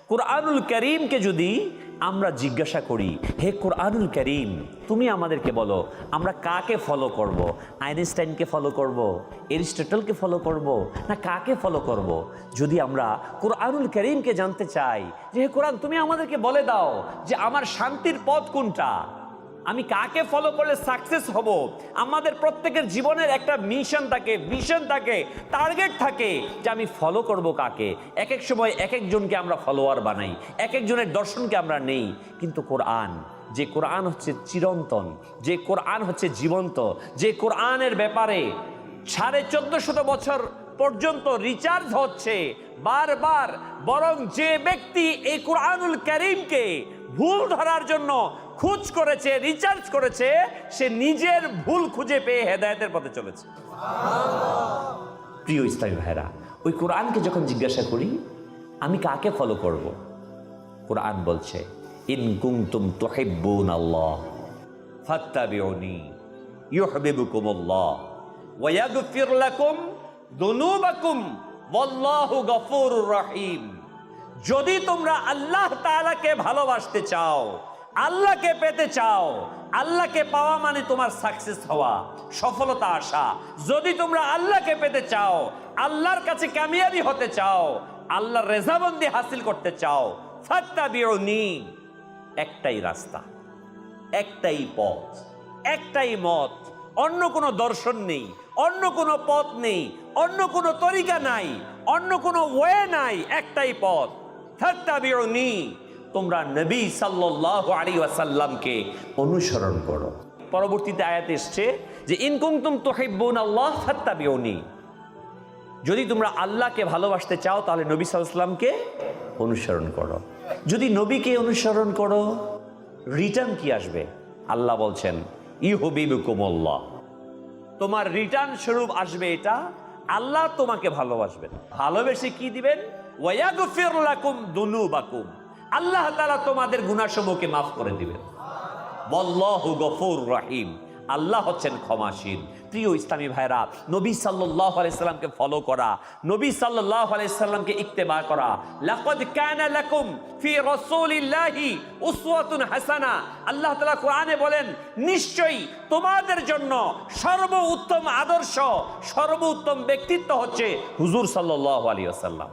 কুরআনুল কারীমকে যদি আমরা জিজ্ঞাসা করি, হে কুরআনুল কারীম, তুমি আমাদেরকে বলো আমরা কাকে ফলো করব? আইনস্টাইনকে ফলো করব, এরিস্টটলকে ফলো করব, না কাকে ফলো করব? যদি আমরা কুরআনুল কারীমকে জানতে চাই যে হে কোরআন, তুমি আমাদেরকে বলে দাও যে আমার শান্তির পথ কোনটা, আমি কাকে ফলো করলে সাকসেস হব। আমাদের প্রত্যেকের জীবনের একটা মিশন থাকে, ভিশন থাকে, টার্গেট থাকে যে আমি ফলো করব কাকে। এক এক সময় এক একজনকে আমরা ফলোয়ার বানাই, এক একজনের দর্শনকে আমরা নেই। কিন্তু কোরআন, যে কোরআন হচ্ছে চিরন্তন, যে কোরআন হচ্ছে জীবন্ত, যে কোরআনের ব্যাপারে 1450 বছর পর্যন্ত রিচার্জ হচ্ছে বারবার, বরং যে ব্যক্তি এই কুরআনুল কারীমকে ভুল ধরার জন্য খোঁজ করেছে, রিচার্জ করেছে, সে নিজের ভুল খুঁজে পেয়ে হেদায়েতের পথে চলেছে। প্রিয় ইসলামী ভাইরা, ওই কোরআনকে যখন জিজ্ঞাসা করি আমি কাকে ফলো করব, কোরআন বলছে ইন কুনতুম তুহিব্বুনাল্লাহ ফাত্তাবিউনি ইউহিব্বুকুমুল্লাহ ওয়া ইয়াগফির লাকুম যুনুবাকুম ওয়াল্লাহু গফুরুর রহিম। যদি তোমরা আল্লাহ তাআলাকে ভালোবাসতে চাও, আল্লাহকে পেতে চাও, আল্লাহকে পাওয়া মানে তোমার সাকসেস হওয়া, সফলতা আসা। যদি তোমরা আল্লাহকে পেতে চাও, আল্লাহর কাছে কামিয়াবি হতে চাও, আল্লাহর রেজাবন্দি হাসিল করতে চাও, ফাত্তাবিউনি, একটাই রাস্তা, একটাই পথ, একটাই মত, অন্য কোনো দর্শন নেই, অন্য কোনো পথ নেই, অন্য কোনো তরিকা নাই, অন্য কোনো ওয়ে নাই, একটাই পথ, ফাত্তাবিউনি। তোমরা নবী সাল্লাল্লাহু আলাইহি ওয়াসাল্লামকে অনুসরণ করো। পরবর্তীতে আয়াতে এসছে যে ইন কুনতুম তুহিব্বুনাল্লাহ ফাত্তাবিউনি, যদি তোমরা আল্লাহকে ভালোবাসতে চাও তাহলে নবী সাল্লাল্লাহু আলাইহি ওয়াসাল্লামকে অনুসরণ করো। যদি নবীকে অনুসরণ করো, রিটার্ন কি আসবে? আল্লাহ বলছেন ইউহিব্বুকুমুল্লাহ, তোমার রিটার্ন স্বরূপ আসবে এটা, আল্লাহ তোমাকে ভালোবাসবেন। ভালোবেসে কি দিবেন? ওয়া ইয়াগফির লাকুম যুনুবাকুম, আল্লাহ তাআলা তোমাদের গুনাহসমূহকে মাফ করে দিবেন। ওয়াল্লাহু গফুরুর রহিম, আল্লাহ হচ্ছেন ক্ষমাশীল। প্রিয় ইসলামী ভাইরা, নবী সাল্লাল্লাহু আলাইহি সাল্লামকে ফলো করা, নবী সাল্লাল্লাহু আলাইহি সাল্লামকে ইত্তেবা করা। লাকাদ কানা লাকুম ফি রাসূলিল্লাহি উসওয়াতুন হাসানা, আল্লাহ তাআলা কোরআনে বলেন নিশ্চয়ই তোমাদের জন্য সর্বোত্তম আদর্শ, সর্বোত্তম ব্যক্তিত্ব হচ্ছে হুজুর সাল্লাল্লাহু আলাইহি ওয়াসাল্লাম।